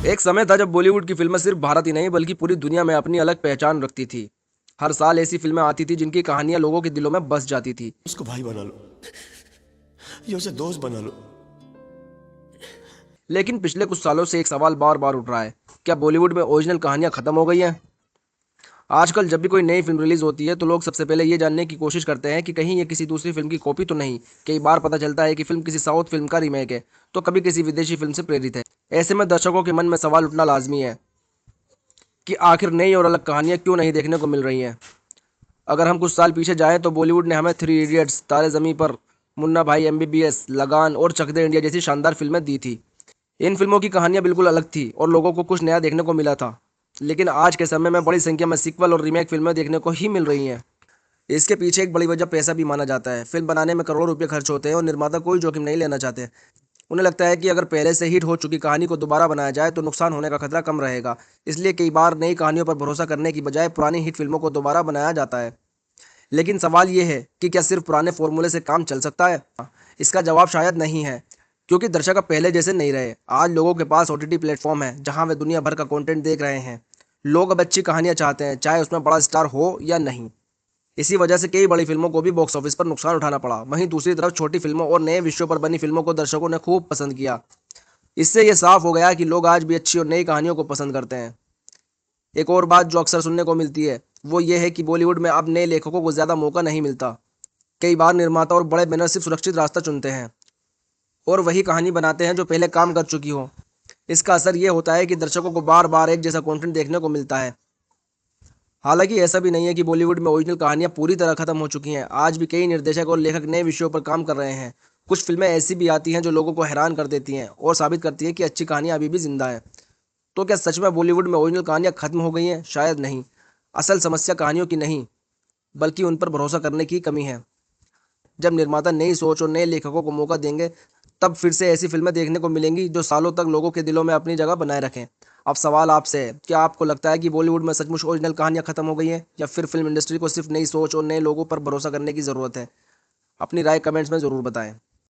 एक समय था जब बॉलीवुड की फिल्में सिर्फ भारत ही नहीं बल्कि पूरी दुनिया में अपनी अलग पहचान रखती थी। हर साल ऐसी फिल्में आती थी जिनकी कहानियां लोगों के दिलों में बस जाती थी। उसको भाई बना लो या उसे दोस्त बना लो। लेकिन पिछले कुछ सालों से एक सवाल बार बार उठ रहा है, क्या बॉलीवुड में ओरिजिनल कहानियां खत्म हो गई हैं? आजकल जब भी कोई नई फिल्म रिलीज होती है तो लोग सबसे पहले ये जानने की कोशिश करते हैं कि कहीं ये किसी दूसरी फिल्म की कॉपी तो नहीं। कई बार पता चलता है कि फिल्म किसी साउथ फिल्म का रीमेक है, तो कभी किसी विदेशी फिल्म से प्रेरित है। ऐसे में दर्शकों के मन में सवाल उठना लाजमी है कि आखिर नई और अलग कहानियां क्यों नहीं देखने को मिल रही हैं। अगर हम कुछ साल पीछे जाएं तो बॉलीवुड ने हमें थ्री इडियट्स, तारे ज़मीं पर, मुन्ना भाई एमबीबीएस, लगान और चक दे इंडिया जैसी शानदार फिल्में दी थी। इन फिल्मों की कहानियां बिल्कुल अलग थी और लोगों को कुछ नया देखने को मिला था। लेकिन आज के समय में बड़ी संख्या में सीक्वल और रीमेक फिल्में देखने को ही मिल रही हैं। इसके पीछे एक बड़ी वजह पैसा भी माना जाता है। फिल्म बनाने में करोड़ों रुपए खर्च होते हैं और निर्माता कोई जोखिम नहीं लेना चाहते। उन्हें लगता है कि अगर पहले से हिट हो चुकी कहानी को दोबारा बनाया जाए तो नुकसान होने का खतरा कम रहेगा। इसलिए कई बार नई कहानियों पर भरोसा करने की बजाय पुरानी हिट फिल्मों को दोबारा बनाया जाता है। लेकिन सवाल ये है कि क्या सिर्फ पुराने फॉर्मूले से काम चल सकता है? इसका जवाब शायद नहीं है, क्योंकि दर्शक अब पहले जैसे नहीं रहे। आज लोगों के पास ओटीटी प्लेटफॉर्म है जहां वे दुनिया भर का कंटेंट देख रहे हैं। लोग अब अच्छी कहानियां चाहते हैं, चाहे उसमें बड़ा स्टार हो या नहीं। इसी वजह से कई बड़ी फिल्मों को भी बॉक्स ऑफिस पर नुकसान उठाना पड़ा। वहीं दूसरी तरफ छोटी फिल्मों और नए विषयों पर बनी फिल्मों को दर्शकों ने खूब पसंद किया। इससे ये साफ हो गया कि लोग आज भी अच्छी और नई कहानियों को पसंद करते हैं। एक और बात जो अक्सर सुनने को मिलती है वो ये है कि बॉलीवुड में अब नए लेखकों को ज़्यादा मौका नहीं मिलता। कई बार निर्माता और बड़े बैनर सिर्फ सुरक्षित रास्ता चुनते हैं और वही कहानी बनाते हैं जो पहले काम कर चुकी हो। इसका असर ये होता है कि दर्शकों को बार बार एक जैसा कंटेंट देखने को मिलता है। हालांकि ऐसा भी नहीं है कि बॉलीवुड में ओरिजिनल कहानियां पूरी तरह खत्म हो चुकी हैं। आज भी कई निर्देशक और लेखक नए विषयों पर काम कर रहे हैं। कुछ फिल्में ऐसी भी आती हैं जो लोगों को हैरान कर देती हैं और साबित करती हैं कि अच्छी कहानियां अभी भी जिंदा हैं। तो क्या सच में बॉलीवुड में ओरिजिनल कहानियां खत्म हो गई हैं? शायद नहीं। असल समस्या कहानियों की नहीं बल्कि उन पर भरोसा करने की कमी है। जब निर्माता नई सोच और नए लेखकों को मौका देंगे तब फिर से ऐसी फिल्में देखने को मिलेंगी जो सालों तक लोगों के दिलों में अपनी जगह बनाए रखें। अब सवाल आपसे है, क्या आपको लगता है कि बॉलीवुड में सचमुच ओरिजिनल कहानियां खत्म हो गई हैं या फिर फिल्म इंडस्ट्री को सिर्फ नई सोच और नए लोगों पर भरोसा करने की ज़रूरत है? अपनी राय कमेंट्स में ज़रूर बताएं।